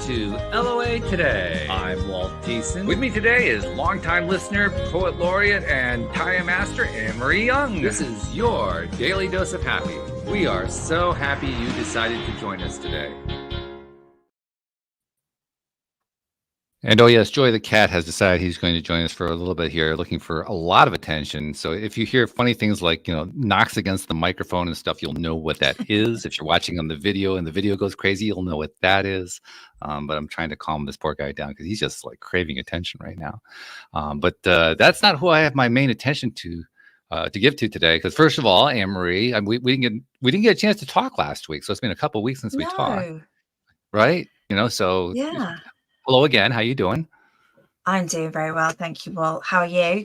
to LOA Today. I'm Walt Thiessen. With me today is longtime listener, poet laureate, and Taya master Anne-Marie Young. This is your daily dose of happy. We are so happy you decided to join us today. And oh yes, Joy the cat has decided he's going to join us for a little bit here, looking for a lot of attention. So if you hear funny things like, knocks against the microphone and stuff, you'll know what that is. If you're watching on the video and the video goes crazy, you'll know what that is. But I'm trying to calm this poor guy down because he's just like craving attention right now. But that's not who I have my main attention to give to today. Because first of all, Anne-Marie, we didn't get a chance to talk last week, so it's been a couple of weeks since we talked, right? So yeah. Hello again. How you doing? I'm doing very well, thank you, Walt. How are you?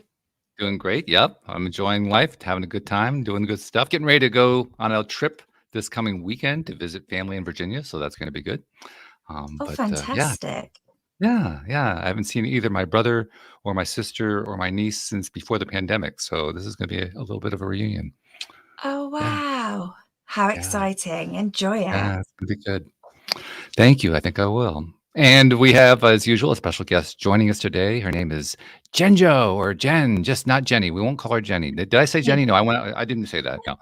Doing great. Yep, I'm enjoying life, having a good time, doing good stuff. Getting ready to go on a trip this coming weekend to visit family in Virginia, so that's going to be good. Fantastic. Yeah. I haven't seen either my brother or my sister or my niece since before the pandemic, so this is going to be a little bit of a reunion. Oh, wow. Yeah. How exciting. Enjoy it. Yeah, it's going to be good. Thank you. I think I will. And we have, as usual, a special guest joining us today. Her name is Jenjo, or Jen, just not Jenny. We won't call her Jenny. Did I say Jenny? No, I didn't say that. No,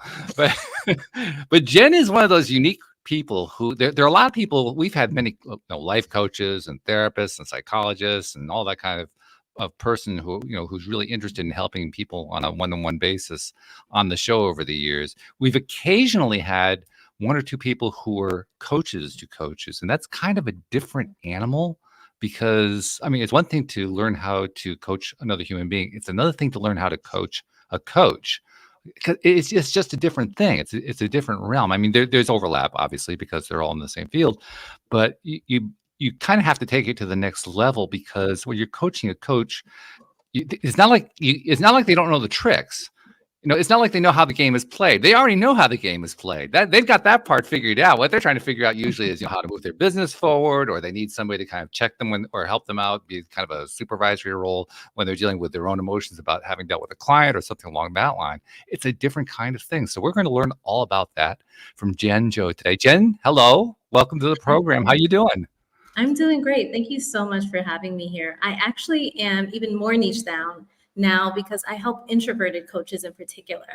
but Jen is one of those unique people who there are a lot of people. We've had many life coaches and therapists and psychologists and all that kind of person who who's really interested in helping people on a one-on-one basis on the show over the years. We've occasionally had one or two people who are coaches to coaches. And that's kind of a different animal because, it's one thing to learn how to coach another human being. It's another thing to learn how to coach a coach. It's just a different thing. It's a different realm. There's overlap, obviously, because they're all in the same field. But you kind of have to take it to the next level because when you're coaching a coach, it's not like they don't know the tricks. It's not like they know how the game is played. They already know how the game is played. They've got that part figured out. What they're trying to figure out usually is how to move their business forward, or they need somebody to kind of check them or help them out, be kind of a supervisory role when they're dealing with their own emotions about having dealt with a client or something along that line. It's a different kind of thing. So we're going to learn all about that from Jenjo today. Jen, hello. Welcome to the program. How you doing? I'm doing great. Thank you so much for having me here. I actually am even more niche down now because I help introverted coaches in particular.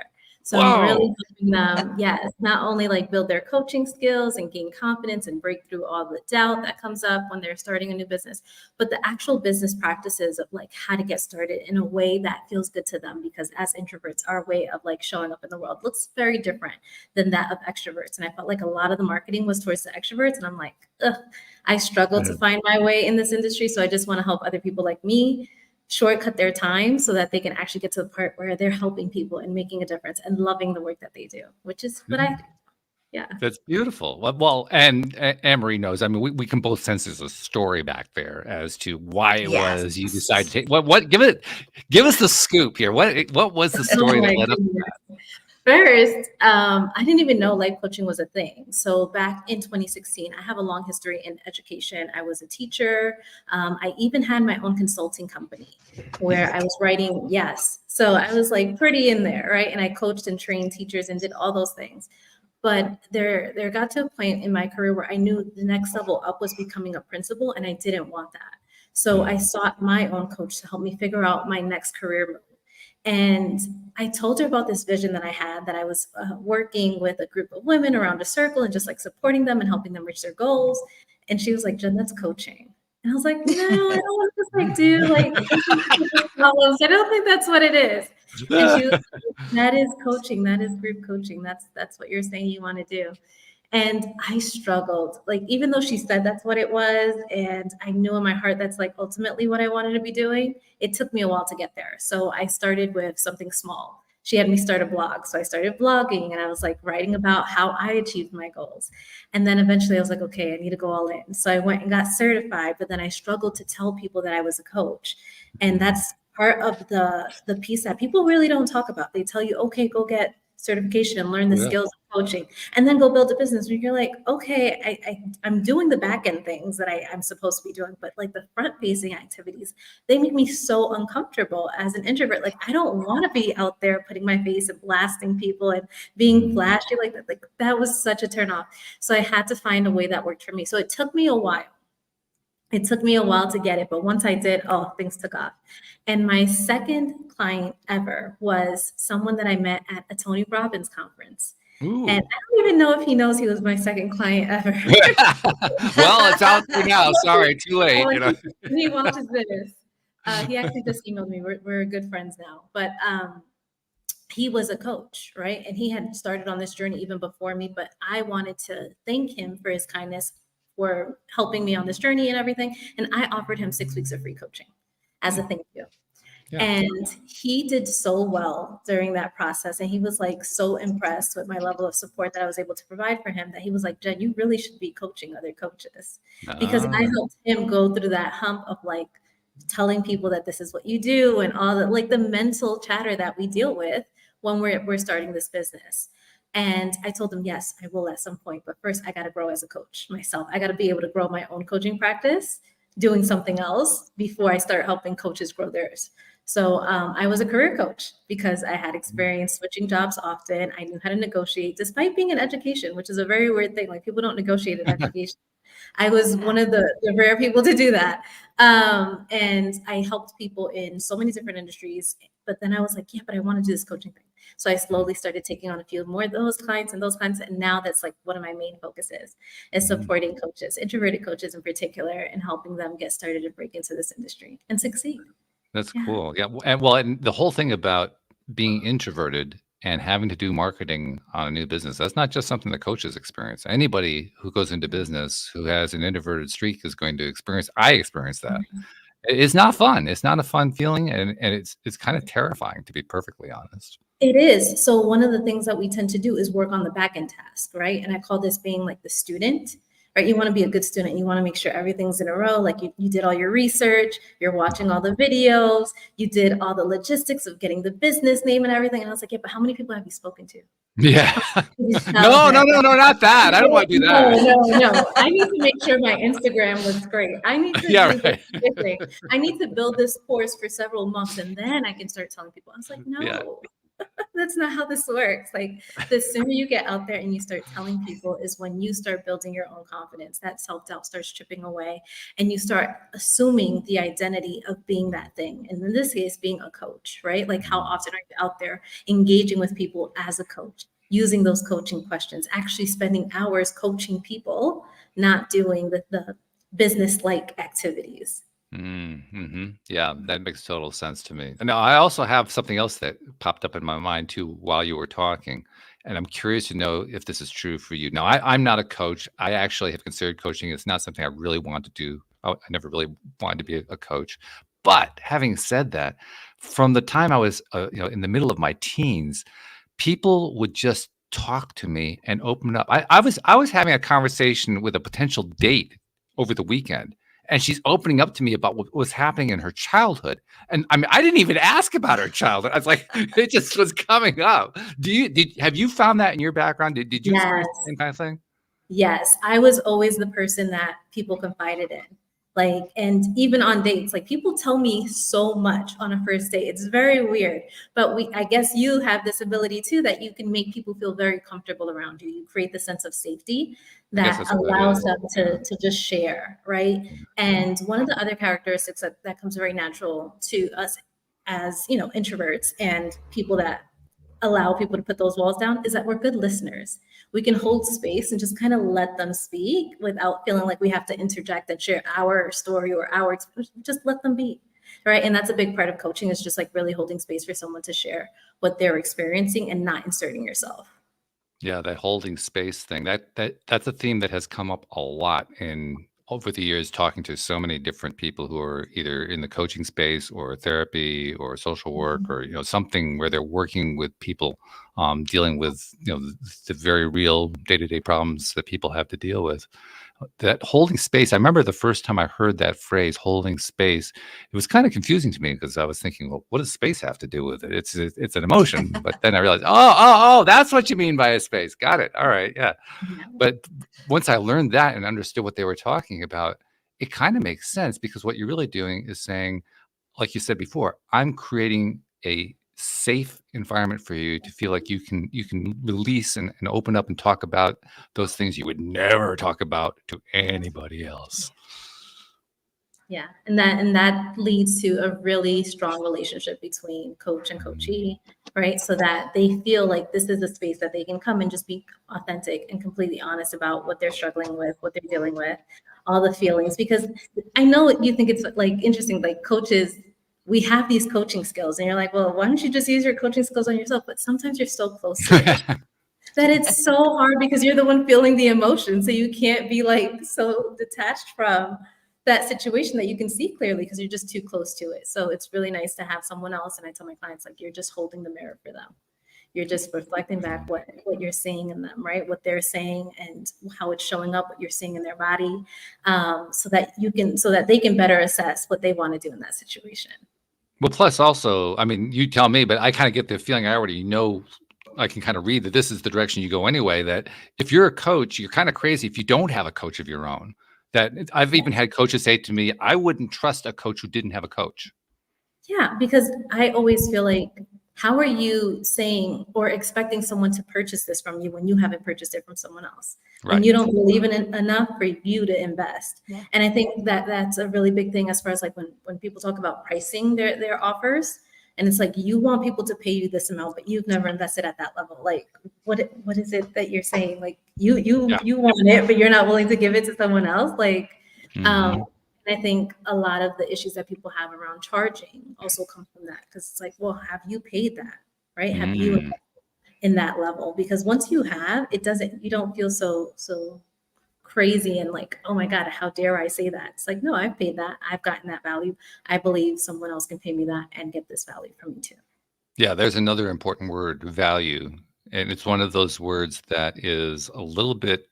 So I'm really helping them, not only build their coaching skills and gain confidence and break through all the doubt that comes up when they're starting a new business, but the actual business practices of how to get started in a way that feels good to them. Because as introverts, our way of showing up in the world looks very different than that of extroverts. And I felt like a lot of the marketing was towards the extroverts. And I'm like, I struggle to find my way in this industry. So I just want to help other people like me shortcut their time so that they can actually get to the part where they're helping people and making a difference and loving the work that they do, which is what I do. Yeah. That's beautiful. Well, and Anne-Marie knows, we can both sense there's a story back there as to why it was you decided to take what give us the scoop here. What was the story that led up to that? First, I didn't even know life coaching was a thing. So back in 2016, I have a long history in education. I was a teacher. I even had my own consulting company where I was writing. Yes. So I was pretty in there, right? And I coached and trained teachers and did all those things. But there got to a point in my career where I knew the next level up was becoming a principal, and I didn't want that. So I sought my own coach to help me figure out my next career move. And I told her about this vision that I had, that I was working with a group of women around a circle and just supporting them and helping them reach their goals. And she was like, Jen, that's coaching. And I was like, no, I don't want to just do problems. I don't think that's what it is. And she was like, that is coaching. That is group coaching. That's what you're saying you want to do. And I struggled, even though she said that's what it was, and I knew in my heart that's ultimately what I wanted to be doing, it took me a while to get there. So I started with something small. She had me start a blog. So I started blogging, and I was writing about how I achieved my goals. And then eventually I was like, okay, I need to go all in. So I went and got certified, but then I struggled to tell people that I was a coach. And that's part of the piece that people really don't talk about. They tell you, okay, go get certification and learn the skills of coaching and then go build a business. And you're like, okay, I'm doing the back end things that I'm supposed to be doing, but the front facing activities, they make me so uncomfortable as an introvert. I don't want to be out there putting my face and blasting people and being flashy like that. That was such a turn off. So I had to find a way that worked for me. So it took me a while. It took me a while to get it, but once I did, oh, things took off. And my second client ever was someone that I met at a Tony Robbins conference. And Ooh. I don't even know if he knows he was my second client ever. Well, it's out there now. Sorry, too late. Oh, You know. he watches this. He actually just emailed me. We're good friends now. But he was a coach, right? And he had started on this journey even before me, but I wanted to thank him for his kindness, for helping me on this journey and everything. And I offered him 6 weeks of free coaching as a thank you. Yeah. And he did so well during that process. And he was like so impressed with my level of support that I was able to provide for him that he was like, Jen, you really should be coaching other coaches. Because I helped him go through that hump of like telling people that this is what you do and all the like the mental chatter that we deal with when we're starting this business. And I told him, yes, I will at some point, but first I got to grow as a coach myself. I got to be able to grow my own coaching practice, doing something else before I start helping coaches grow theirs. So I was a career coach because I had experience switching jobs often. I knew how to negotiate despite being in education, which is a very weird thing. Like people don't negotiate in education. I was one of the rare people to do that. And I helped people in so many different industries. But then I was like, yeah, but I want to do this coaching thing. So I slowly started taking on a few more of those clients and those clients. And now that's like one of my main focuses is supporting coaches, introverted coaches in particular, and helping them get started and break into this industry and succeed. That's cool. Yeah. And the whole thing about being introverted and having to do marketing on a new business, that's not just something that coaches experience. Anybody who goes into business who has an introverted streak is going to experience. I experienced that. It's not fun. It's not a fun feeling. And it's kind of terrifying, to be perfectly honest. It is. So one of the things that we tend to do is work on the back end task, right? And I call this being like the student, right? You want to be a good student. You want to make sure everything's in a row. Like you did all your research, you're watching all the videos, you did all the logistics of getting the business name and everything. And I was like, yeah, but how many people have you spoken to? Yeah. No, not that. I don't want to do that. No. I need to make sure my Instagram looks great. I need to do this. I need to build this course for several months and then I can start telling people. I was like, no. That's not how this works. Like the sooner you get out there and you start telling people is when you start building your own confidence. That self-doubt starts chipping away and you start assuming the identity of being that thing. And in this case, being a coach, right? Like how often are you out there engaging with people as a coach, using those coaching questions, actually spending hours coaching people, not doing the business-like activities. Yeah, that makes total sense to me. And now I also have something else that popped up in my mind too while you were talking, and I'm curious to know if this is true for you. Now, I'm not a coach. I actually have considered coaching. It's not something I really want to do. I never really wanted to be a coach. But having said that, from the time I was, in the middle of my teens, people would just talk to me and open up. I was having a conversation with a potential date over the weekend. And she's opening up to me about what was happening in her childhood. And I mean, I didn't even ask about her childhood. I was like, it just was coming up. Have you found that in your background? Did you experience the same kind of thing? Yes, I was always the person that people confided in. Like, and even on dates, like people tell me so much on a first date. It's very weird, but I guess you have this ability too, that you can make people feel very comfortable around you. You create the sense of safety that allows them to just share, right? And one of the other characteristics that comes very natural to us as, introverts and people that allow people to put those walls down is that we're good listeners. We can hold space and just kind of let them speak without feeling like we have to interject and share our story or our experience. Just let them be, right? And that's a big part of coaching is just like really holding space for someone to share what they're experiencing and not inserting yourself. Yeah, that holding space thing, that's a theme that has come up a lot over the years, talking to so many different people who are either in the coaching space or therapy or social work or something where they're working with people, dealing with the very real day-to-day problems that people have to deal with. That holding space, I remember the first time I heard that phrase, holding space, it was kind of confusing to me because I was thinking, well, what does space have to do with it? It's an emotion. But then I realized, oh, that's what you mean by a space. Got it. All right. Yeah. But once I learned that and understood what they were talking about, it kind of makes sense because what you're really doing is saying, like you said before, I'm creating a safe environment for you to feel like you can release and open up and talk about those things you would never talk about to anybody else. Yeah, and that leads to a really strong relationship between coach and coachee, right? So that they feel like this is a space that they can come and just be authentic and completely honest about what they're struggling with, what they're dealing with, all the feelings. Because I know you think it's like interesting, like coaches, we have these coaching skills, and you're like, well, why don't you just use your coaching skills on yourself? But sometimes you're so close to it that it's so hard because you're the one feeling the emotion. So you can't be like so detached from that situation that you can see clearly because you're just too close to it. So it's really nice to have someone else. And I tell my clients, like, you're just holding the mirror for them. You're just reflecting back what you're seeing in them, right? What they're saying and how it's showing up, what you're seeing in their body, so that they can better assess what they want to do in that situation. Well, plus also, I mean, you tell me, but I kind of get the feeling I already know. I can kind of read that this is the direction you go anyway, that if you're a coach, you're kind of crazy if you don't have a coach of your own. That I've even had coaches say to me, I wouldn't trust a coach who didn't have a coach. Yeah, because I always feel like, how are you saying or expecting someone to purchase this from you when you haven't purchased it from someone else? Right. And you don't believe in it enough for you to invest. Yeah. And I think that that's a really big thing as far as like when people talk about pricing their offers, and it's like you want people to pay you this amount, but you've never invested at that level. Like what is it that you're saying? Like you want it, but you're not willing to give it to someone else. Like Mhm. and I think a lot of the issues that people have around charging also come from that, because it's like, well, have you paid that, right? Have you Mm. in that level? Because once you have, you don't feel so crazy and like, oh my God, how dare I say that? It's like, no, I've paid that. I've gotten that value. I believe someone else can pay me that and get this value from me too. Yeah, there's another important word, value. And it's one of those words that is a little bit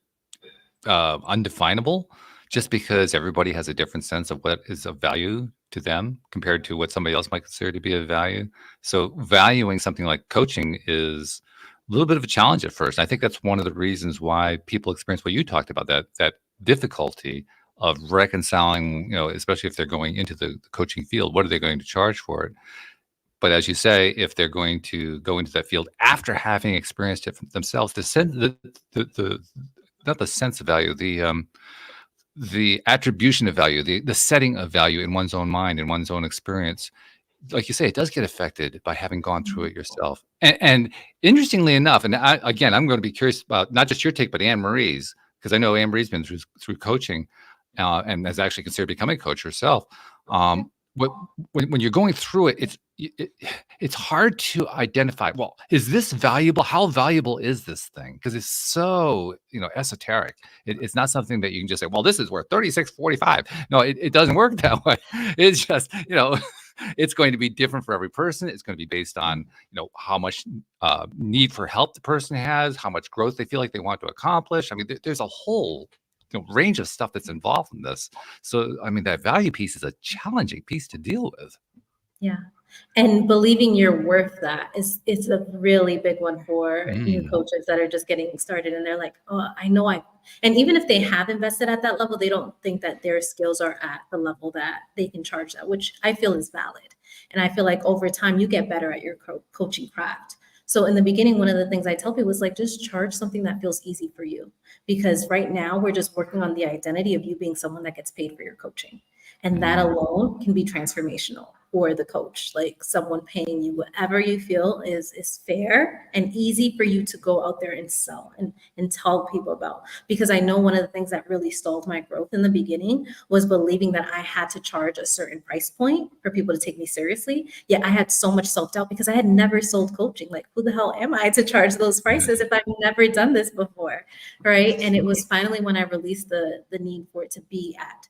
undefinable just because everybody has a different sense of what is of value to them compared to what somebody else might consider to be of value. So valuing something like coaching is a little bit of a challenge at first. I think that's one of the reasons why people experience what you talked about, that difficulty of reconciling, especially if they're going into the coaching field, what are they going to charge for it? But as you say, if they're going to go into that field after having experienced it themselves, the not the sense of value, the attribution of value, the setting of value in one's own mind, in one's own experience, like you say, it does get affected by having gone through it yourself. And interestingly enough, and again, I'm going to be curious about not just your take, but Anne-Marie's, because I know Anne-Marie's been through coaching and has actually considered becoming a coach herself. When you're going through it, it's hard to identify, well, is this valuable? How valuable is this thing? Because it's so, esoteric. It's not something that you can just say, well, this is worth $36.45. No, it doesn't work that way. It's just, it's going to be different for every person. It's going to be based on, how much need for help the person has, how much growth they feel like they want to accomplish. I mean, there's a whole range of stuff that's involved in this. So, I mean, that value piece is a challenging piece to deal with. Yeah. And believing you're worth that is a really big one for new coaches that are just getting started. And they're like, oh, I know and even if they have invested at that level, they don't think that their skills are at the level that they can charge that, which I feel is valid. And I feel like over time, you get better at your coaching craft. So in the beginning, one of the things I tell people is like, just charge something that feels easy for you. Because right now we're just working on the identity of you being someone that gets paid for your coaching. And that alone can be transformational for the coach, like someone paying you whatever you feel is fair and easy for you to go out there and sell and tell people about. Because I know one of the things that really stalled my growth in the beginning was believing that I had to charge a certain price point for people to take me seriously. Yet I had so much self-doubt because I had never sold coaching. Like, who the hell am I to charge those prices if I've never done this before, right? And it was finally when I released the need for it to be at,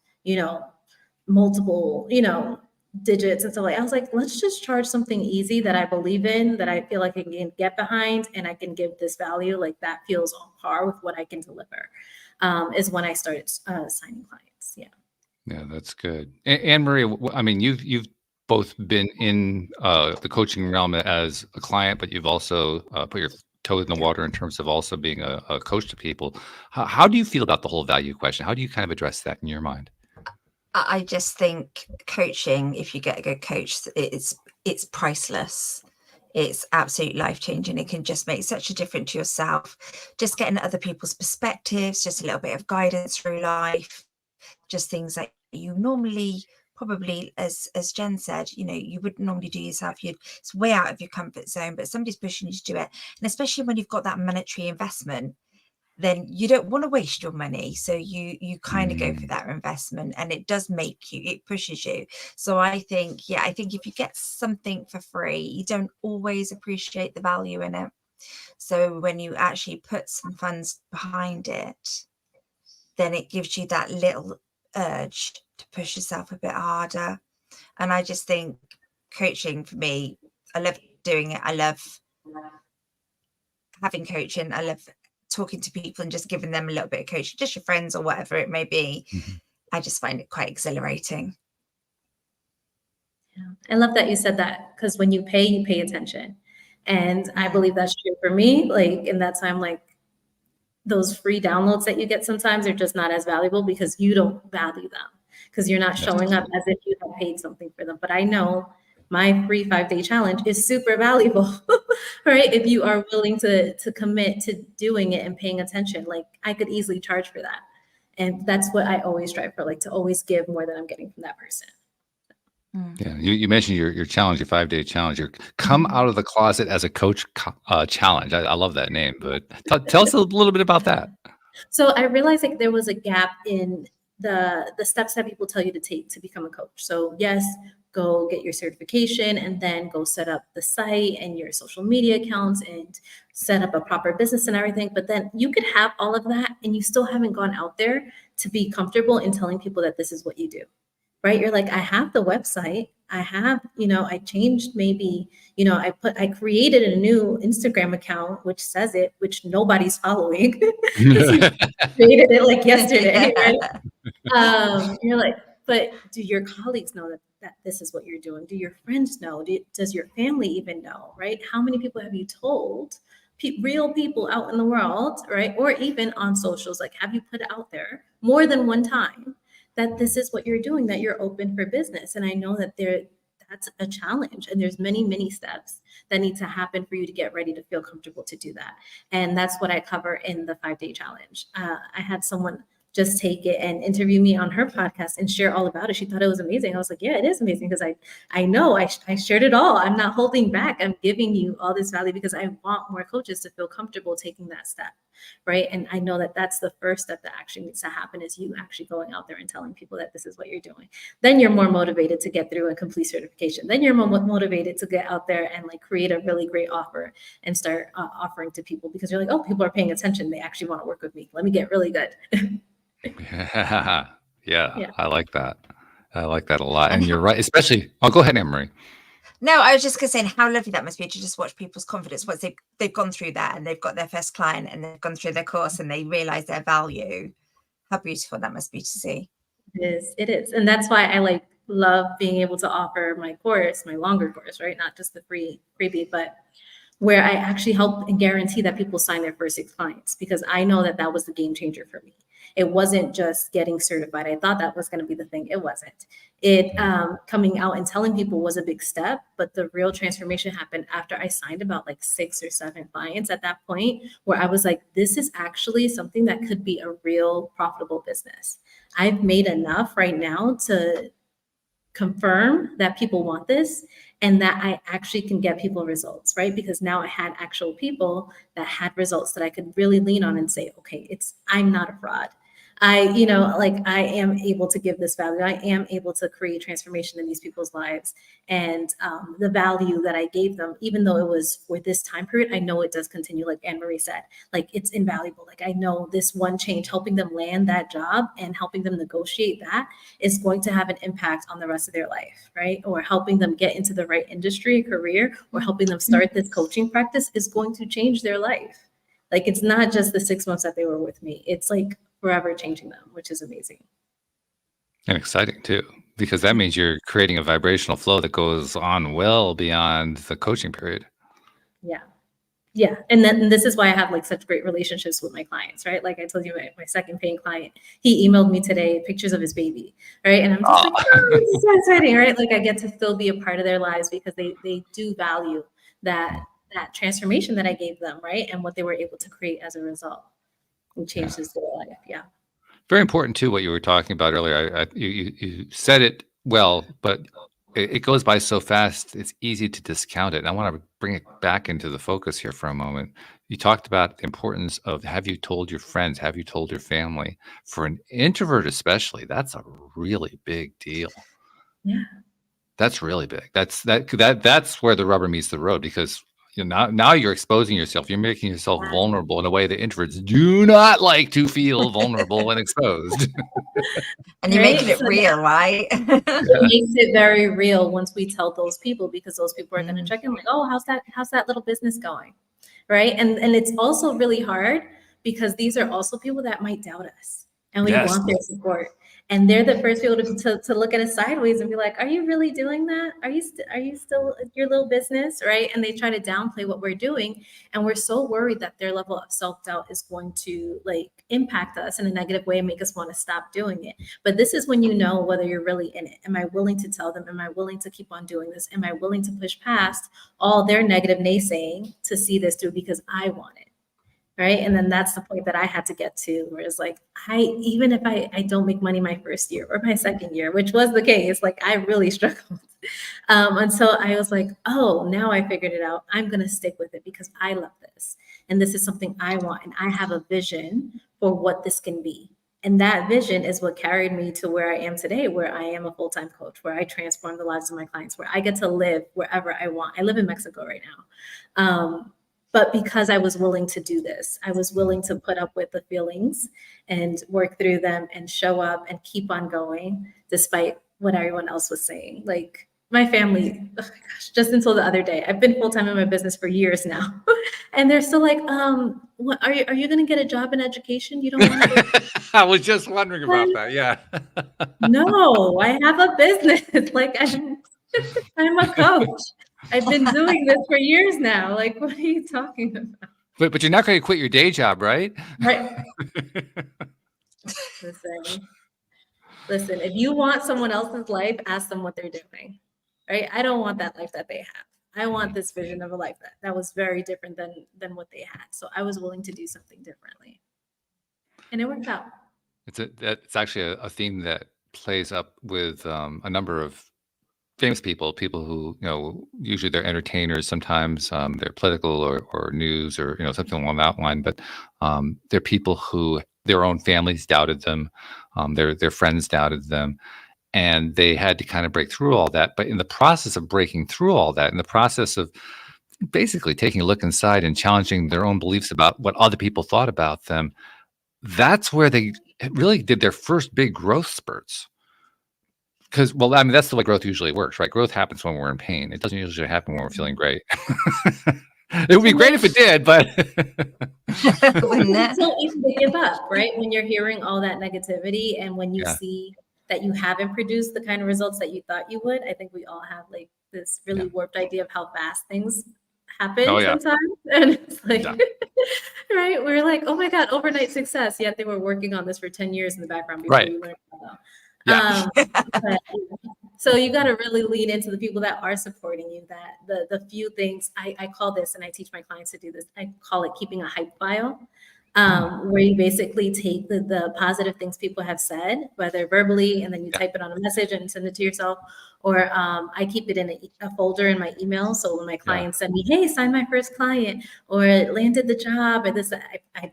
multiple, digits and stuff like, I was like, let's just charge something easy that I believe in, that I feel like I can get behind, and I can give this value, like that feels on par with what I can deliver, is when I started signing clients. Yeah, that's good. Anne-Marie, I mean, you've both been in the coaching realm as a client, but you've also put your toe in the water in terms of also being a coach to people. How do you feel about the whole value question? How do you kind of address that in your mind? I just think coaching, if you get a good coach, it's priceless. It's absolutely life-changing. It can just make such a difference to yourself. Just getting other people's perspectives, just a little bit of guidance through life, just things that you normally probably, as Jen said, you wouldn't normally do yourself. It's way out of your comfort zone, but somebody's pushing you to do it. And especially when you've got that monetary investment, then you don't want to waste your money. So you kind of go for that investment, and it does it pushes you. So I think if you get something for free, you don't always appreciate the value in it. So when you actually put some funds behind it, then it gives you that little urge to push yourself a bit harder. And I just think coaching, for me, I love doing it. I love having coaching. I love talking to people and just giving them a little bit of coaching, just your friends or whatever it may be. I just find it quite exhilarating. Yeah. I love that you said that, because when you pay attention. And I believe that's true for me. Like, in that time, like, those free downloads that you get sometimes are just not as valuable because you don't value them, because you're not showing up as if you have paid something for them. But I know my free 5-day challenge is super valuable, right? If you are willing to commit to doing it and paying attention, like, I could easily charge for that. And that's what I always strive for, like, to always give more than I'm getting from that person. Yeah, you mentioned your challenge, your 5-day challenge. Your come out of the closet as a coach challenge. I love that name, but tell us a little bit about that. So I realized, like, there was a gap in the steps that people tell you to take to become a coach. So yes, go get your certification, and then go set up the site and your social media accounts and set up a proper business and everything. But then you could have all of that and you still haven't gone out there to be comfortable in telling people that this is what you do. Right? You're like, I have the website. I have, I changed, maybe, I created a new Instagram account, which says it, which nobody's following because he created it like yesterday. Right? You're like, but do your colleagues know that this is what you're doing? Do your friends know? Does your family even know? Right? How many people have you told? Real people out in the world, right? Or even on socials, like, have you put it out there more than one time that this is what you're doing, that you're open for business? And I know that that's a challenge, and there's many steps that need to happen for you to get ready to feel comfortable to do that. And that's what I cover in the 5-day challenge. I had someone just take it and interview me on her podcast and share all about it. She thought it was amazing. I was like, yeah, it is amazing, because I know I shared it all. I'm not holding back. I'm giving you all this value because I want more coaches to feel comfortable taking that step, right? And I know that that's the first step that actually needs to happen, is you actually going out there and telling people that this is what you're doing. Then you're more motivated to get through and complete certification. Then you're more motivated to get out there and, like, create a really great offer and start offering to people, because you're like, oh, people are paying attention. They actually want to work with me. Let me get really good. Yeah, I like that. I like that a lot. And you're right, especially, go ahead, Anne-Marie. No, I was just going to say how lovely that must be to just watch people's confidence once they've gone through that and they've got their first client and they've gone through their course and they realize their value. How beautiful that must be to see. It is. And that's why I love being able to offer my course, my longer course, right? Not just the freebie, but where I actually help and guarantee that people sign their first 6 clients, because I know that was the game changer for me. It wasn't just getting certified. I thought that was going to be the thing. It wasn't. It coming out and telling people was a big step, but the real transformation happened after I signed about 6 or 7 clients at that point, where I was like, this is actually something that could be a real profitable business. I've made enough right now to confirm that people want this and that I actually can get people results, right? Because now I had actual people that had results that I could really lean on and say, okay, I'm not a fraud. I am able to give this value. I am able to create transformation in these people's lives. And the value that I gave them, even though it was for this time period, I know it does continue. Like Anne-Marie said, it's invaluable. I know this one change, helping them land that job and helping them negotiate that, is going to have an impact on the rest of their life, right? Or helping them get into the right industry, career, or helping them start this coaching practice is going to change their life. It's not just the 6 months that they were with me. It's forever changing them, which is amazing. And exciting too, because that means you're creating a vibrational flow that goes on well beyond the coaching period. Yeah. And then this is why I have such great relationships with my clients, right? Like I told you, my second paying client, he emailed me today pictures of his baby, right? And I'm just this is so exciting, right? I get to still be a part of their lives because they do value that transformation that I gave them, right? And what they were able to create as a result. And changes their life. Yeah. Very important too, what you were talking about earlier. You said it Well, but it goes by so fast, it's easy to discount it. And I want to bring it back into the focus here for a moment. You talked about the importance of, have you told your friends? Have you told your family? For an introvert especially, that's a really big deal. Yeah. That's really big. That's where the rubber meets the road, because now you're exposing yourself. You're making yourself vulnerable in a way that introverts do not like to feel vulnerable when exposed. And you're Right? making it So real, right? it makes it very real once we tell those people, because those people are going to check in like, oh, how's that little business going? Right. And it's also really hard because these are also people that might doubt us, and we Yes. want their support. And they're the first people to look at us sideways and be like, are you really doing that? Are you still your little business? Right. And they try to downplay what we're doing. And we're so worried that their level of self-doubt is going to like impact us in a negative way and make us want to stop doing it. But this is when you know whether you're really in it. Am I willing to tell them? Am I willing to keep on doing this? Am I willing to push past all their negative naysaying to see this through because I want it? Right. And then that's the point that I had to get to, where it's like, even if I don't make money my first year or my second year, which was the case, like I really struggled until I was like, oh, now I figured it out. I'm going to stick with it because I love this. And this is something I want. And I have a vision for what this can be. And that vision is what carried me to where I am today, where I am a full-time coach, where I transform the lives of my clients, where I get to live wherever I want. I live in Mexico right now. But because I was willing to do this, I was willing to put up with the feelings and work through them and show up and keep on going despite what everyone else was saying. Like my family, oh my gosh, just until the other day, I've been full-time in my business for years now. And they're still like, what are you going to get a job in education? You don't want to go? I was just wondering about that. Yeah. No, I have a business. Like I'm a coach. I've been doing this for years now. Like, what are you talking about? But you're not going to quit your day job, right? Right. Listen, if you want someone else's life, ask them what they're doing. Right? I don't want that life that they have. I want this vision of a life that was very different than what they had. So I was willing to do something differently. And it worked out. It's actually a theme that plays up with a number of famous people who, usually they're entertainers, sometimes they're political or news or, something along that line. But they're people who their own families doubted them, their friends doubted them, and they had to kind of break through all that. But in the process of breaking through all that, in the process of basically taking a look inside and challenging their own beliefs about what other people thought about them, that's where they really did their first big growth spurts. Because, well, I mean, that's the way growth usually works, right? Growth happens when we're in pain. It doesn't usually happen when we're feeling great. It would be great if it did, but Wouldn't it's so easy to give up, right? When you're hearing all that negativity and when you see that you haven't produced the kind of results that you thought you would. I think we all have like this really warped idea of how fast things happen sometimes. And it's like, right? We're like, oh my God, overnight success. Yet they were working on this for 10 years in the background before you learned about it. So you got to really lean into the people that are supporting you, that the few things I call this, and I teach my clients to do this, I call it keeping a hype file, where you basically take the positive things people have said, whether verbally, and then you type it on a message and send it to yourself, or I keep it in a folder in my email. So when my clients send me, hey, sign my first client, or landed the job, or this, I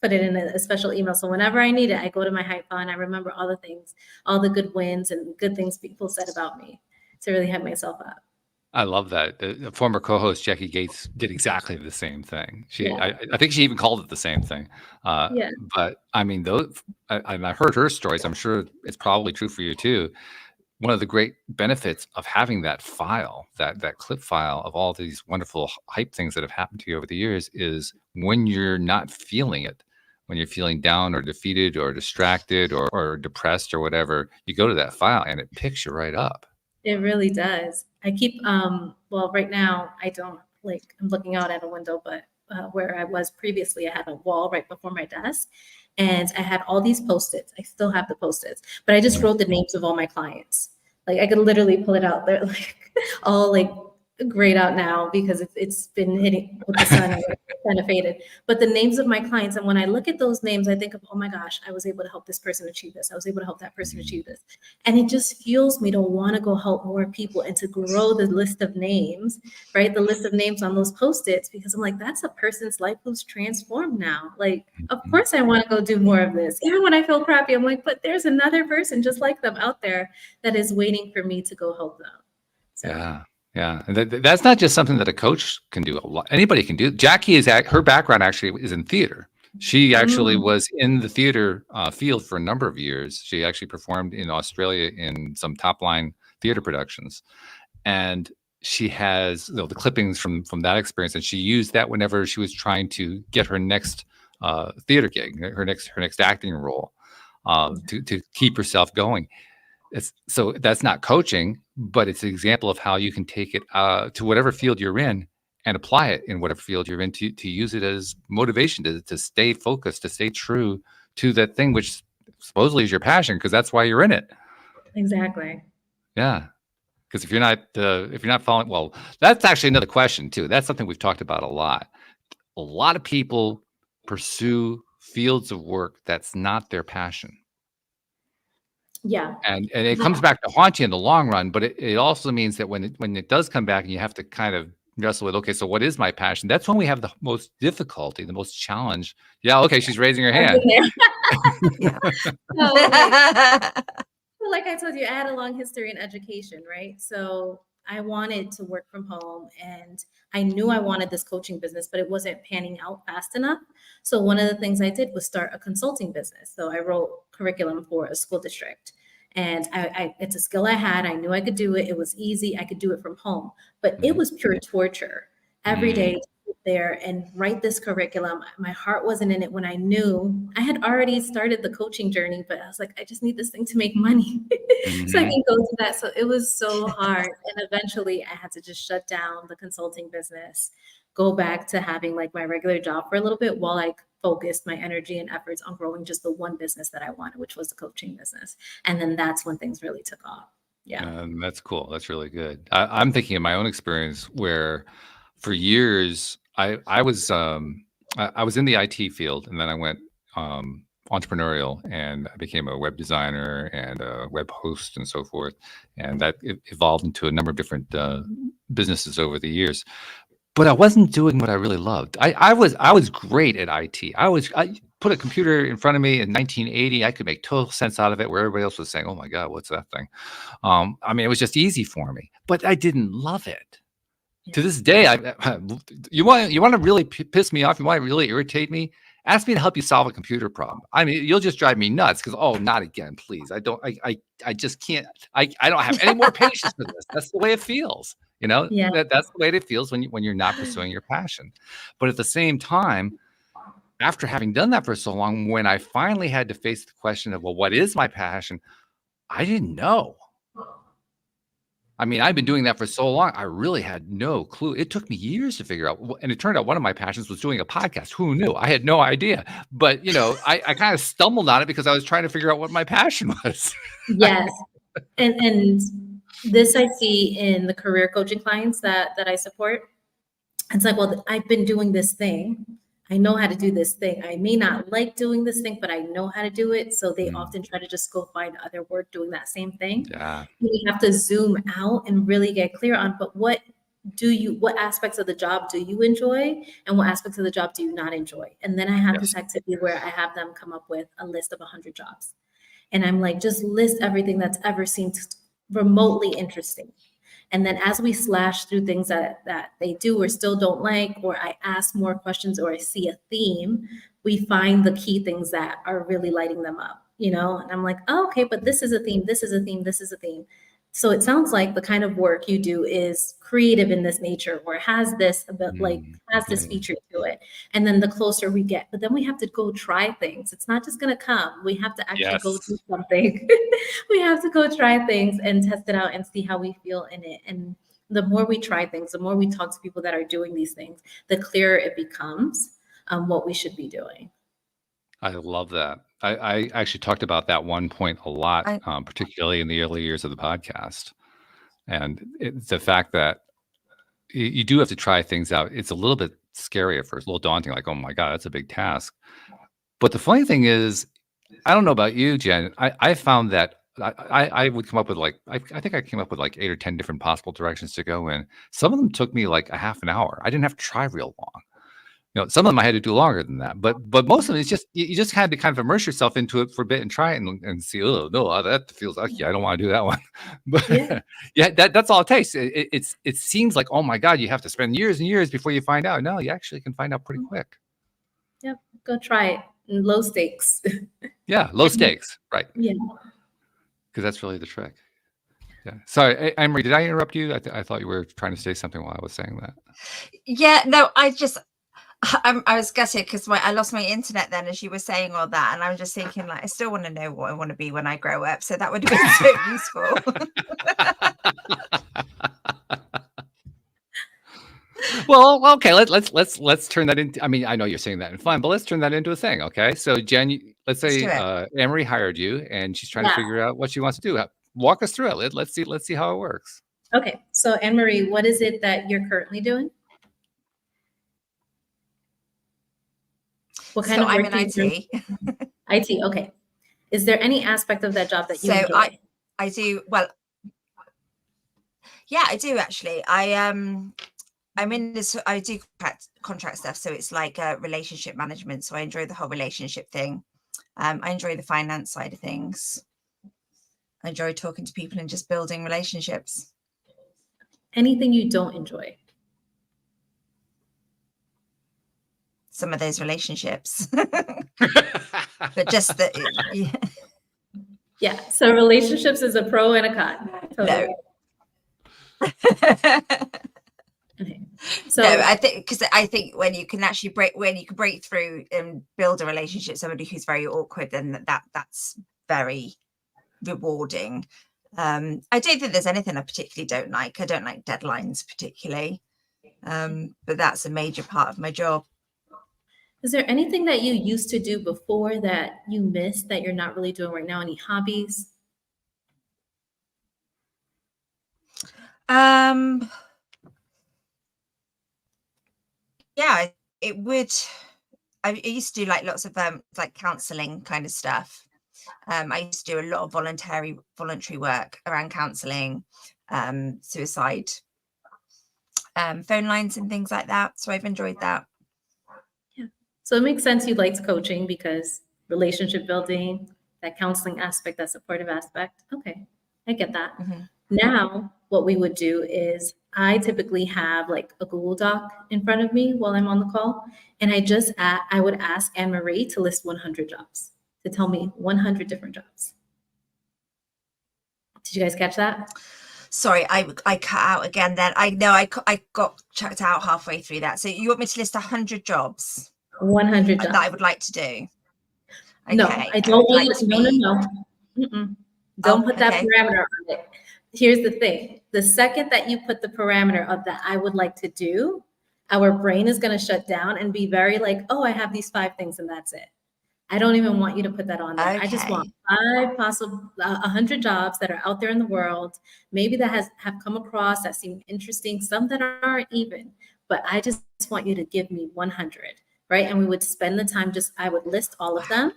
put it in a special email. So whenever I need it, I go to my hype file and I remember all the things, all the good wins and good things people said about me to really hype myself up. I love that. The former co-host Jackie Gates did exactly the same thing. I think she even called it the same thing. But I mean, I've heard her stories. I'm sure it's probably true for you too. One of the great benefits of having that file, that clip file of all these wonderful hype things that have happened to you over the years, is when you're not feeling it, when you're feeling down or defeated or distracted or depressed or whatever, you go to that file and it picks you right up. It really does. I keep, well, right now I don't, I'm looking out at a window, but where I was previously, I had a wall right before my desk and I had all these Post-its. I still have the Post-its, but I just wrote the names of all my clients. Like I could literally pull it out there, all grayed out now because it's been hitting with the sun and it's kind of faded. But the names of my clients, and when I look at those names, I think of, oh my gosh, I was able to help this person achieve this. I was able to help that person achieve this. And it just fuels me to want to go help more people and to grow the list of names, right? The list of names on those Post-its, because I'm like, that's a person's life who's transformed now. Like, of course I want to go do more of this. Even when I feel crappy, I'm like, but there's another person just like them out there that is waiting for me to go help them. So. Yeah. Yeah, and that's not just something that a coach can do. Anybody can do. Jackie her background actually is in theater. She actually was in the theater field for a number of years. She actually performed in Australia in some top line theater productions, and she has the clippings from that experience, and she used that whenever she was trying to get her next theater gig, her next acting role, to keep herself going. So that's not coaching, but it's an example of how you can take it to whatever field you're in and apply it in whatever field you're in to use it as motivation to stay focused, to stay true to that thing which supposedly is your passion, because that's why you're in it. Exactly. Yeah. Because if you're not following, well, that's actually another question too. That's something we've talked about a lot. A lot of people pursue fields of work that's not their passion. Yeah. And it comes back to haunt you in the long run, but it also means that when it does come back and you have to kind of wrestle with, okay, so what is my passion? That's when we have the most difficulty, the most challenge. Yeah, okay, she's raising her hand. Yeah. So like I told you, I had a long history in education, right? So I wanted to work from home and I knew I wanted this coaching business, but it wasn't panning out fast enough. So one of the things I did was start a consulting business. So I wrote curriculum for a school district. And it's a skill I had. I knew I could do it. It was easy. I could do it from home, but it was pure torture every day to sit there and write this curriculum. My heart wasn't in it when I knew I had already started the coaching journey, but I was like, I just need this thing to make money so I can go to that. So it was so hard. And eventually I had to just shut down the consulting business, go back to having like my regular job for a little bit while I focused my energy and efforts on growing just the one business that I wanted, which was the coaching business. And then that's when things really took off. Yeah. That's cool. That's really good. I'm thinking of my own experience where for years I was in the IT field, and then I went entrepreneurial, and I became a web designer and a web host and so forth. And that evolved into a number of different businesses over the years. But I wasn't doing what I really loved. I was great at IT. I put a computer in front of me in 1980. I could make total sense out of it, where everybody else was saying, "Oh my God, what's that thing?" I mean, it was just easy for me, but I didn't love it. To this day, you want to really piss me off? You want to really irritate me? Ask me to help you solve a computer problem. I mean, you'll just drive me nuts because, oh, not again, please. I just can't. I don't have any more patience for this. That's the way it feels. Yeah. That's the way it feels when you're not pursuing your passion. But at the same time, after having done that for so long, when I finally had to face the question of, well, what is my passion? I didn't know. I mean, I've been doing that for so long. I really had no clue. It took me years to figure out. And it turned out one of my passions was doing a podcast. Who knew? I had no idea. But, I kind of stumbled on it because I was trying to figure out what my passion was. Yes. And this I see in the career coaching clients that I support. It's like, well, I've been doing this thing. I know how to do this thing. I may not like doing this thing, but I know how to do it. So they often try to just go find other work doing that same thing. Yeah. You have to zoom out and really get clear on, but what aspects of the job do you enjoy and what aspects of the job do you not enjoy? And then I have this activity where I have them come up with a list of 100 jobs. And I'm like, just list everything that's ever seemed remotely interesting. And then as we slash through things that they do or still don't like, or I ask more questions or I see a theme, we find the key things that are really lighting them up, And I'm like, oh, okay, but this is a theme, this is a theme, this is a theme. So it sounds like the kind of work you do is creative in this nature, or has this feature to it. And then the closer we get, but then we have to go try things. It's not just going to come. We have to actually go do something. We have to go try things and test it out and see how we feel in it. And the more we try things, the more we talk to people that are doing these things, the clearer it becomes what we should be doing. I love that. I actually talked about that one point a lot, particularly in the early years of the podcast. And it's the fact that you do have to try things out. It's a little bit scary at first, a little daunting, like, oh my God, that's a big task. But the funny thing is, I don't know about you, Jen. I found that I would come up with like I think I came up with like 8 or 10 different possible directions to go in. Some of them took me like a half an hour. I didn't have to try real long. Some of them I had to do longer than that. But most of it is just you just had to kind of immerse yourself into it for a bit and try it and see. Oh no, that feels yucky. I don't want to do that one. But Yeah. yeah, that's all it takes. It seems like, oh my God, you have to spend years and years before you find out. No, you actually can find out pretty quick. Yep. Go try it. Low stakes. Yeah, low stakes, right? Yeah. Because that's really the trick. Yeah. Sorry, Anne-Marie, did I interrupt you? I thought you were trying to say something while I was saying that. Yeah, no, I was gutted because I lost my internet then as you were saying all that, and I was just thinking, like, I still want to know what I want to be when I grow up, so that would have been so useful. Well, okay, let's turn that into. I mean, I know you're saying that in fun, but let's turn that into a thing. Okay, so Jen, let's Let's say do it. Anne-Marie hired you, and she's trying to Yeah. figure out what she wants to do. Walk us through it. Let's see how it works. Okay. So Anne-Marie, what is it that you're currently doing? What kind So of I'm work in do you do? IT. IT. Okay. Is there any aspect of that job that you So enjoy? I do well. Yeah, I do actually. I'm in this. I do contract stuff, so it's like relationship management. So I enjoy the whole relationship thing. I enjoy the finance side of things. I enjoy talking to people and just building relationships. Anything you don't enjoy? Some of those relationships, but just that. Yeah. Yeah. So relationships is a pro and a con. Totally. No. Okay. So No, I think when you can actually break through and build a relationship, somebody who's very awkward, then that's very rewarding. I don't think there's anything I particularly don't like. I don't like deadlines particularly, but that's a major part of my job. is there anything that you used to do before that you missed that you're not really doing right now? Any hobbies? Yeah, it would. I used to do like lots of like counselling kind of stuff. I used to do a lot of voluntary work around counselling, suicide, phone lines and things like that. So I've enjoyed that. Yeah. So it makes sense you liked coaching because relationship building, that counseling aspect, that supportive aspect. Okay, I get that. Mm-hmm. Now, what we would do is I typically have like a Google Doc in front of me while I'm on the call. And I would ask Anne-Marie to list 100 jobs, to tell me 100 different jobs. Did you guys catch that? Sorry, I cut out again then. I know I got checked out halfway through that. So you want me to list 100 jobs? 100 jobs. That I would like to do? Okay. No, I don't want you to, no. Mm-mm. Don't put that parameter on it. Here's the thing. The second that you put the parameter of that I would like to do, our brain is going to shut down and be very like, oh, I have these 5 things and that's it. I don't even want you to put that on there. I just want 100 jobs that are out there in the world, maybe that have come across that seem interesting, some that aren't even, but I just want you to give me 100, right? And we would spend the time I would list all of them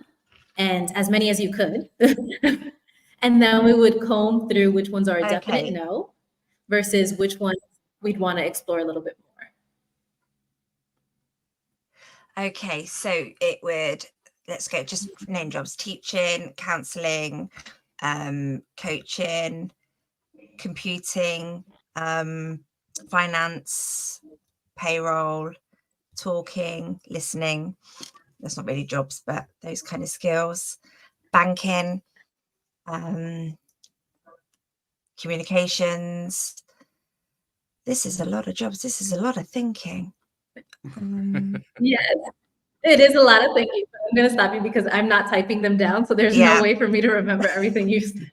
and as many as you could. And then we would comb through which ones are a definite no versus which ones we'd want to explore a little bit more. Okay, so it would, let's go, just name jobs: teaching, counseling, coaching, computing, finance, payroll, talking, listening. That's not really jobs, but those kind of skills. Banking, communications. This is a lot of jobs. This is a lot of thinking. Yes, it is a lot of thinking. But I'm going to stop you because I'm not typing them down. So there's no way for me to remember everything you said.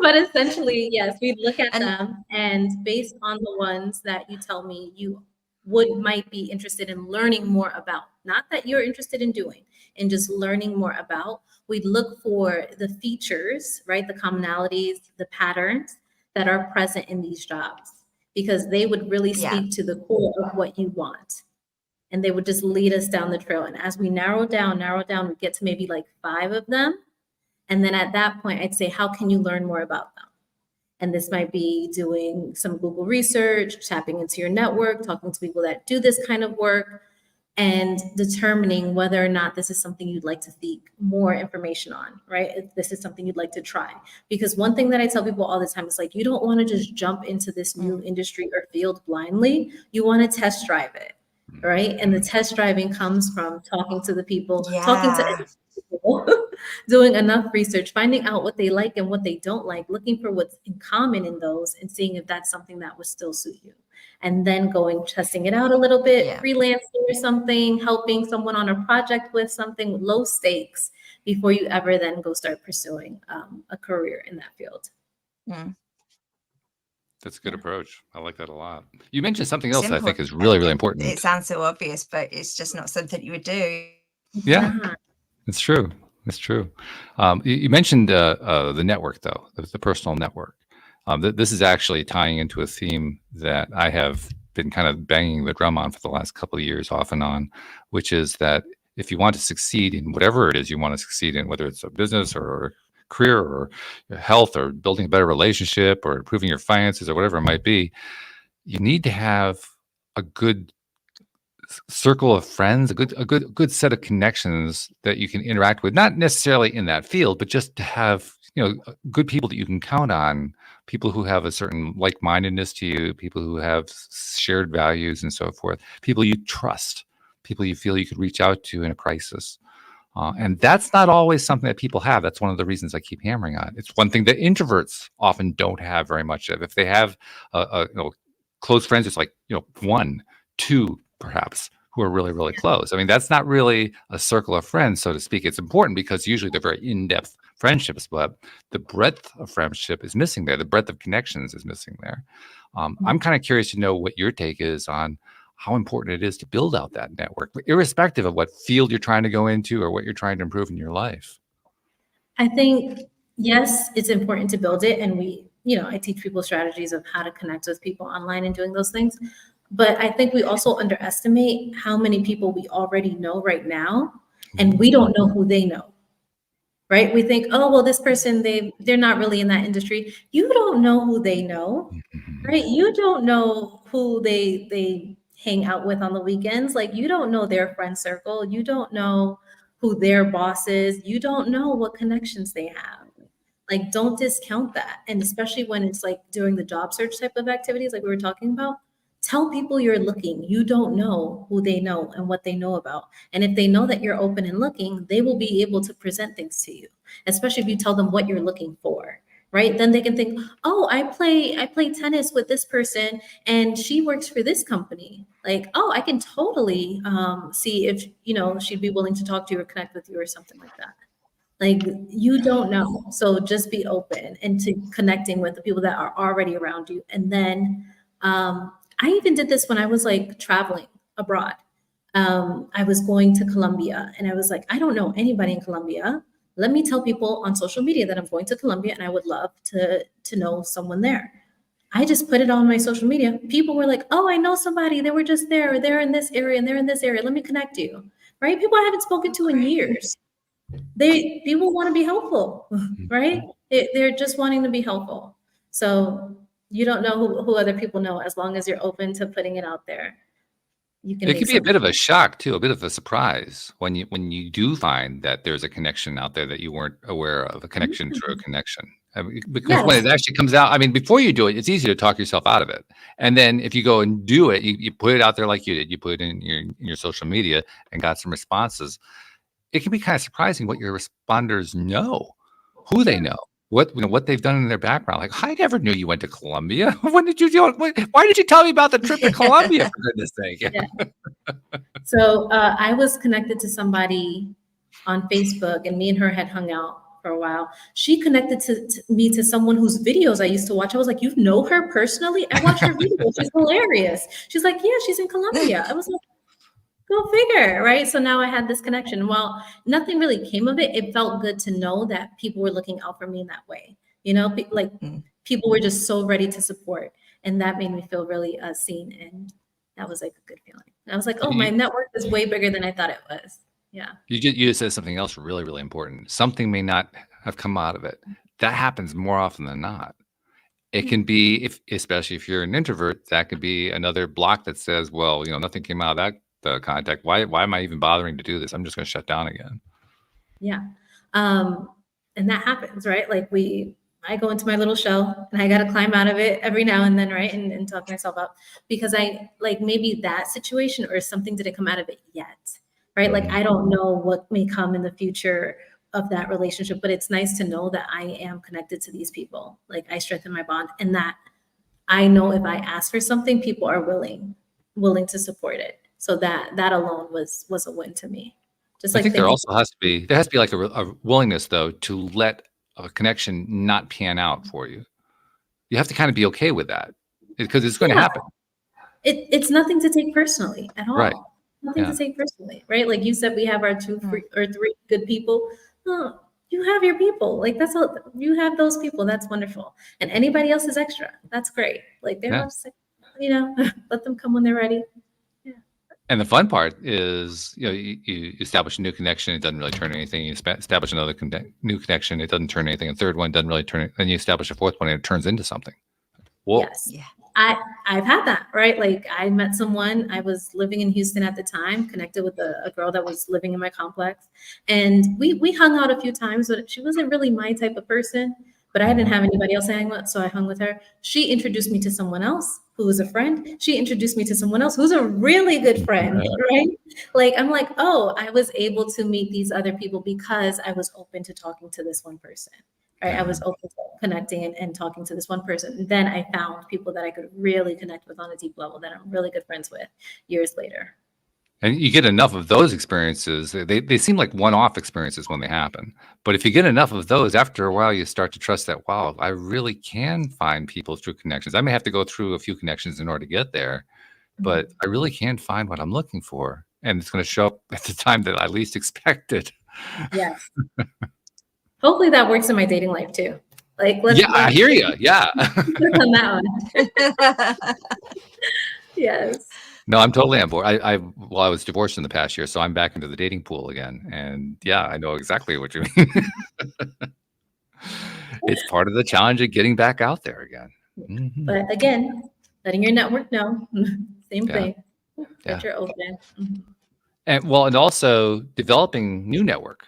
But essentially, yes, we'd look at them and based on the ones that you tell me you might be interested in learning more about, not that you're interested in doing, and just learning more about, we'd look for the features, right? The commonalities, the patterns that are present in these jobs. because they would really Yeah. speak to the core of what you want. And they would just lead us down the trail. And as we narrow down, we get to maybe like 5 of them. And then at that point, I'd say, how can you learn more about them? And this might be doing some Google research, tapping into your network, talking to people that do this kind of work, and determining whether or not this is something you'd like to seek more information on, right? If this is something you'd like to try. Because one thing that I tell people all the time is like, you don't want to just jump into this new industry or field blindly. You want to test drive it, right? And the test driving comes from talking to the people, talking to people, doing enough research, finding out what they like and what they don't like, looking for what's in common in those, and seeing if that's something that would still suit you. And then going, testing it out a little bit, freelancing or something, helping someone on a project with something, low stakes, before you ever then go start pursuing a career in that field. That's a good approach. I like that a lot. You mentioned something else that I think is really, really important. It sounds so obvious, but it's just not something you would do. Yeah, it's true. It's true. You mentioned the network, though, the personal network. This is actually tying into a theme that I have been kind of banging the drum on for the last couple of years, off and on, which is that if you want to succeed in whatever it is you want to succeed in, whether it's a business or career or health or building a better relationship or improving your finances or whatever it might be, you need to have a good circle of friends, a good set of connections that you can interact with, not necessarily in that field, but just to have, good people that you can count on, people who have a certain like-mindedness to you, people who have shared values and so forth, people you trust, people you feel you could reach out to in a crisis. And that's not always something that people have. That's one of the reasons I keep hammering on. It's one thing that introverts often don't have very much of. If they have close friends, it's like 1, 2 perhaps who are really, really close. I mean, that's not really a circle of friends, so to speak. It's important because usually they're very in-depth friendships, but the breadth of friendship is missing there. The breadth of connections is missing there. I'm kind of curious to know what your take is on how important it is to build out that network, irrespective of what field you're trying to go into or what you're trying to improve in your life. I think, yes, it's important to build it. And I teach people strategies of how to connect with people online and doing those things. But I think we also underestimate how many people we already know right now, and we don't know who they know. Right? We think, oh, well, this person, they're not really in that industry. You don't know who they know, right? You don't know who they hang out with on the weekends. Like, you don't know their friend circle. You don't know who their boss is. You don't know what connections they have. Like, don't discount that. And especially when it's like during the job search type of activities, like we were talking about, tell people you're looking. You don't know who they know and what they know about. And if they know that you're open and looking, they will be able to present things to you, especially if you tell them what you're looking for, right? Then they can think, oh, I play tennis with this person and she works for this company. Like, oh, I can totally see if, she'd be willing to talk to you or connect with you or something like that. Like, you don't know. So just be open and to connecting with the people that are already around you. And then, I even did this when I was like traveling abroad. I was going to Colombia and I was like, I don't know anybody in Colombia. Let me tell people on social media that I'm going to Colombia and I would love to know someone there. I just put it on my social media. People were like, oh, I know somebody. They were just there, or they're in this area and they're in this area. Let me connect you, right? People I haven't spoken to in years. People want to be helpful, right? They're just wanting to be helpful. So you don't know who other people know. As long as you're open to putting it out there, you can. It could be a bit of a shock too, a bit of a surprise when you do find that there's a connection out there that you weren't aware of, a connection through a connection. Because when it actually comes out, I mean, before you do it, it's easy to talk yourself out of it. And then if you go and do it, you put it out there like you did. You put it in your social media and got some responses. It can be kind of surprising what your responders know, who they know. What they've done in their background. Like, I never knew you went to Colombia. When did you do it? Why did you tell me about the trip to Colombia, for goodness sake? Yeah. So I was connected to somebody on Facebook, and me and her had hung out for a while. She connected me to someone whose videos I used to watch. I was like, you know her personally? I watch her videos. She's hilarious. She's like, yeah, she's in Colombia. I was like, go figure, right? So now I had this connection. Well, nothing really came of it. It felt good to know that people were looking out for me in that way. People were just so ready to support. And that made me feel really seen. And that was like a good feeling. And I was like, oh, my network is way bigger than I thought it was. Yeah. You just said something else really, really important. Something may not have come out of it. That happens more often than not. It can be, especially if you're an introvert, that could be another block that says, well, nothing came out of that contact. Why am I even bothering to do this? I'm just going to shut down again. Yeah. And that happens, right? Like I go into my little shell and I got to climb out of it every now and then, right? And talk myself up because I like maybe that situation or something didn't come out of it yet, right? Like I don't know what may come in the future of that relationship, but it's nice to know that I am connected to these people. Like I strengthen my bond and that I know if I ask for something, people are willing to support it. So that alone was a win to me. Just I like think there has to be like a willingness though to let a connection not pan out for you. You have to kind of be okay with that because it's going to happen. It's nothing to take personally at all. Right. Nothing to take personally, right? Like you said, we have our 2 or 3 good people. Oh, you have your people. Like that's all. You have those people. That's wonderful. And anybody else is extra. That's great. Like they're just like, let them come when they're ready. And the fun part is, you establish a new connection. It doesn't really turn anything. You establish another new connection. It doesn't turn anything. A third one doesn't really turn it. Then you establish a fourth one and it turns into something. Whoa. Yes. Yeah. I've had that, right? Like I met someone, I was living in Houston at the time, connected with a girl that was living in my complex. And we hung out a few times, but she wasn't really my type of person. But I didn't have anybody else to hang with, so I hung with her. She introduced me to someone else who was a friend. She introduced me to someone else who's a really good friend, right? Like, I'm like, oh, I was able to meet these other people because I was open to talking to this one person, right? I was open to connecting and talking to this one person. And then I found people that I could really connect with on a deep level that I'm really good friends with years later. And you get enough of those experiences. They seem like one-off experiences when they happen. But if you get enough of those, after a while, you start to trust that, wow, I really can find people through connections. I may have to go through a few connections in order to get there, but I really can find what I'm looking for. And it's going to show up at the time that I least expected. Yes. Hopefully that works in my dating life too. Like, I hear you. Yeah. On that one. Yes. No, I'm totally on board. I was divorced in the past year, so I'm back into the dating pool again. And yeah, I know exactly what you mean. It's part of the challenge of getting back out there again. Mm-hmm. But again, letting your network know, same thing. That you're open. And also developing new network.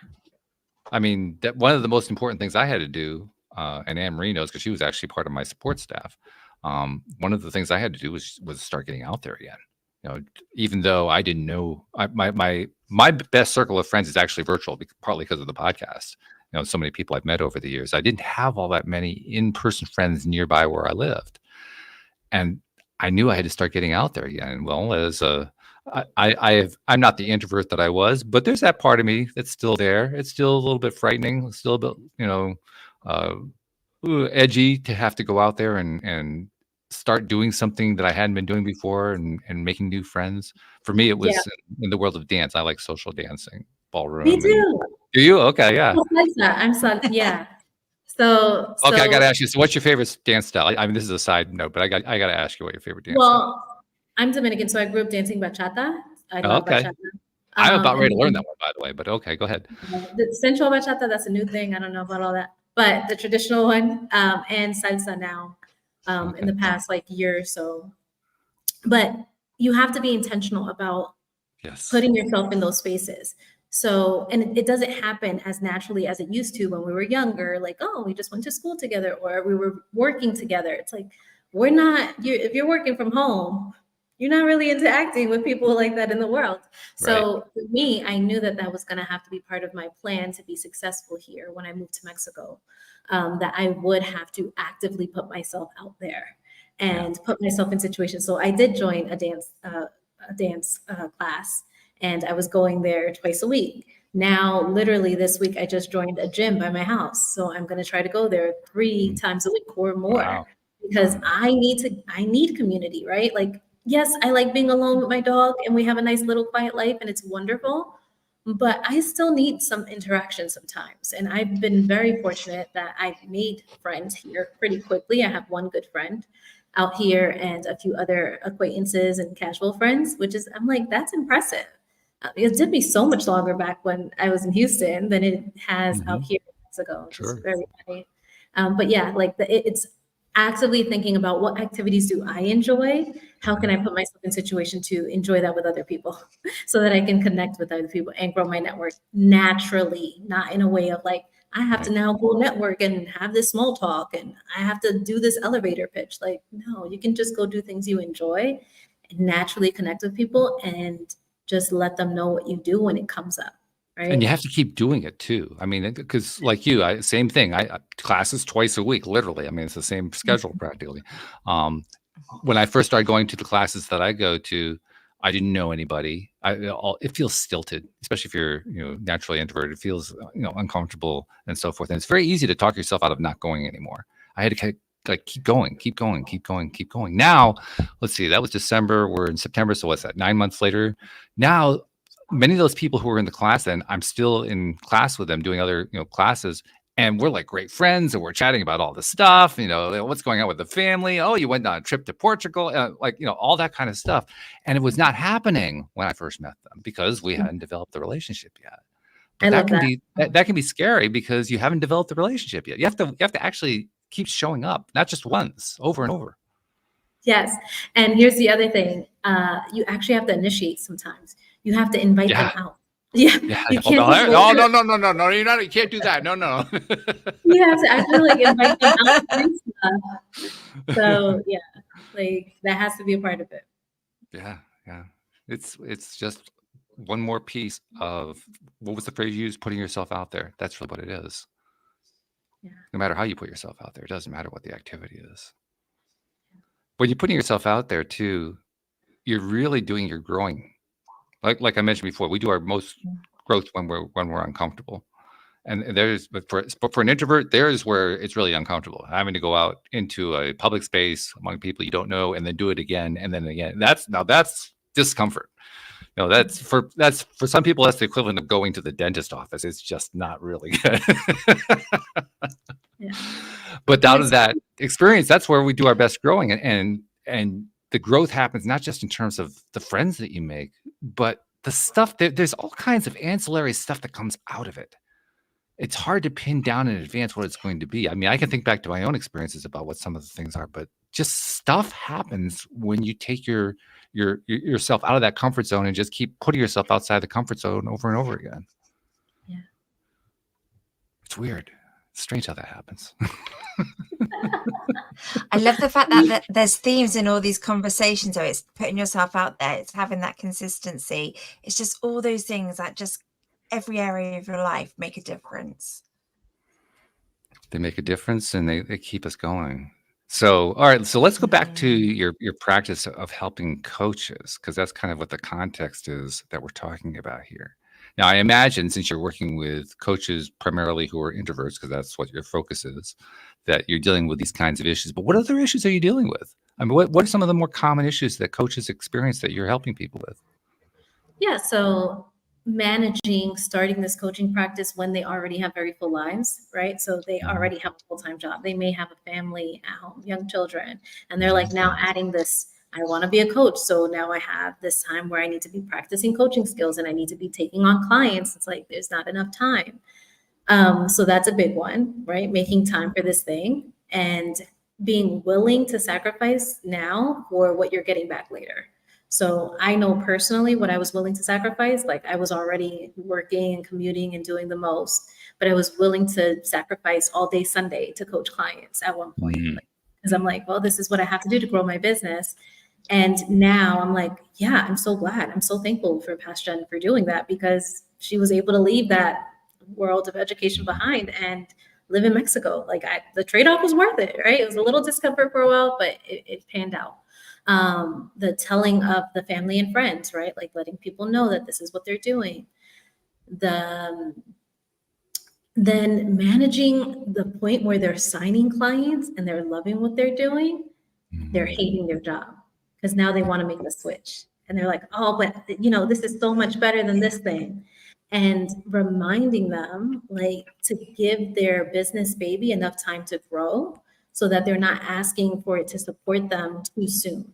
I mean, that one of the most important things I had to do, and Anne-Marie knows because she was actually part of my support staff. One of the things I had to do was start getting out there again. Even though I didn't know, my best circle of friends is actually virtual, partly because of the podcast. So many people I've met over the years. I didn't have all that many in-person friends nearby where I lived, and I knew I had to start getting out there again. Well, I'm not the introvert that I was, but there's that part of me that's still there. It's still a little bit frightening. It's still a bit, edgy to have to go out there and start doing something that I hadn't been doing before and making new friends. For me, it was in the world of dance. I like social dancing, ballroom. Me too. Do you? Okay, yeah. I'm sorry. Yeah. So okay, I got to ask you. So, what's your favorite dance style? I mean, this is a side note, but I got to ask you what your favorite dance. Well, I'm Dominican, so I grew up dancing bachata. I love bachata. I'm about ready to learn that one, by the way. But okay, go ahead. The sensual bachata, that's a new thing. I don't know about all that, but the traditional one and salsa now. In the past year or so. But you have to be intentional about putting yourself in those spaces. So, and it doesn't happen as naturally as it used to when we were younger, like, oh, we just went to school together or we were working together. It's like, if you're working from home, you're not really interacting with people like that in the world. So for me, I knew that was going to have to be part of my plan to be successful here when I moved to Mexico. That I would have to actively put myself out there and put myself in situations. So I did join a dance class, and I was going there twice a week. Now, literally this week, I just joined a gym by my house. So I'm going to try to go there 3 times a week or more because I need community, right? Like, yes, I like being alone with my dog and we have a nice little quiet life and it's wonderful. But I still need some interaction sometimes. And I've been very fortunate that I've made friends here pretty quickly. I have one good friend. out here and a few other acquaintances and casual friends, which is, I'm like, that's impressive. It took me so much longer back when I was in Houston than it has out here in Mexico. It's Sure. very funny. But yeah, like it's actively thinking about what activities do I enjoy? How can I put myself in situation to enjoy that with other people so that I can connect with other people and grow my network naturally, not in a way of like, I have to now go network and have this small talk and I have to do this elevator pitch. Like, no, you can just go do things you enjoy and naturally connect with people and just let them know what you do when it comes up. Right. And you have to keep doing it too. I mean, because like you, same thing. I classes twice a week, literally. I mean, it's the same schedule practically. When I first started going to the classes that I go to, I didn't know anybody. It feels stilted, especially if you're, naturally introverted. It feels, uncomfortable and so forth. And it's very easy to talk yourself out of not going anymore. I had to keep going. Now, let's see, that was December. We're in September. So what's that? 9 months later. Now, many of those people who were in the class then, I'm still in class with them doing other, classes. And we're like great friends and we're chatting about all this stuff, what's going on with the family. Oh, you went on a trip to Portugal, all that kind of stuff. And it was not happening when I first met them because we hadn't developed the relationship yet. But that can be scary because you haven't developed the relationship yet. You have to actually keep showing up, not just once, over and over. Yes. And here's the other thing. You actually have to initiate sometimes. You have to invite them out. Yeah. You can't No, you can't do that. No. You have to actually invite them out and stuff. So yeah, that has to be a part of it. Yeah. It's just one more piece of, what was the phrase you used? Putting yourself out there. That's really what it is. Yeah. No matter how you put yourself out there, it doesn't matter what the activity is. When you're putting yourself out there too, you're really doing your growing. Like I mentioned before, we do our most growth when we're uncomfortable. And but for an introvert, there's where it's really uncomfortable, having to go out into a public space among people you don't know and then do it again and then again. That's discomfort. That's for some people, that's the equivalent of going to the dentist office. It's just not really good. Yeah. But out of that experience, that's where we do our best growing, and the growth happens not just in terms of the friends that you make, but the stuff there's all kinds of ancillary stuff that comes out of it. It's hard to pin down in advance what it's going to be. I mean, I can think back to my own experiences about what some of the things are, but just stuff happens when you take yourself out of that comfort zone and just keep putting yourself outside the comfort zone over and over again. Yeah. It's weird. It's strange how that happens. I love the fact that there's themes in all these conversations. So it's putting yourself out there. It's having that consistency. It's just all those things that just every area of your life make a difference. They make a difference and they keep us going. So, all right. So let's go back to your practice of helping coaches, because that's kind of what the context is that we're talking about here. Now, I imagine since you're working with coaches primarily who are introverts, because that's what your focus is, that you're dealing with these kinds of issues. But what other issues are you dealing with? I mean, what are some of the more common issues that coaches experience that you're helping people with? Yeah. So starting this coaching practice when they already have very full lives, right? So they already have a full-time job. They may have a family at home, young children, and they're like now adding this, I want to be a coach. So now I have this time where I need to be practicing coaching skills and I need to be taking on clients. It's like, there's not enough time. So that's a big one, right? Making time for this thing and being willing to sacrifice now for what you're getting back later. So I know personally what I was willing to sacrifice. Like I was already working and commuting and doing the most, but I was willing to sacrifice all day Sunday to coach clients at one point. Because I'm like, well, this is what I have to do to grow my business. And now I'm like, yeah, I'm so glad. I'm so thankful for Past Jen for doing that, because she was able to leave that world of education behind and live in Mexico. Like the trade-off was worth it, right? It was a little discomfort for a while, but it panned out. The telling of the family and friends, right? Like letting people know that this is what they're doing. Then managing the point where they're signing clients and they're loving what they're doing, they're hating their job because now they want to make the switch. And they're like, oh, but this is so much better than this thing. And reminding them like to give their business baby enough time to grow so that they're not asking for it to support them too soon,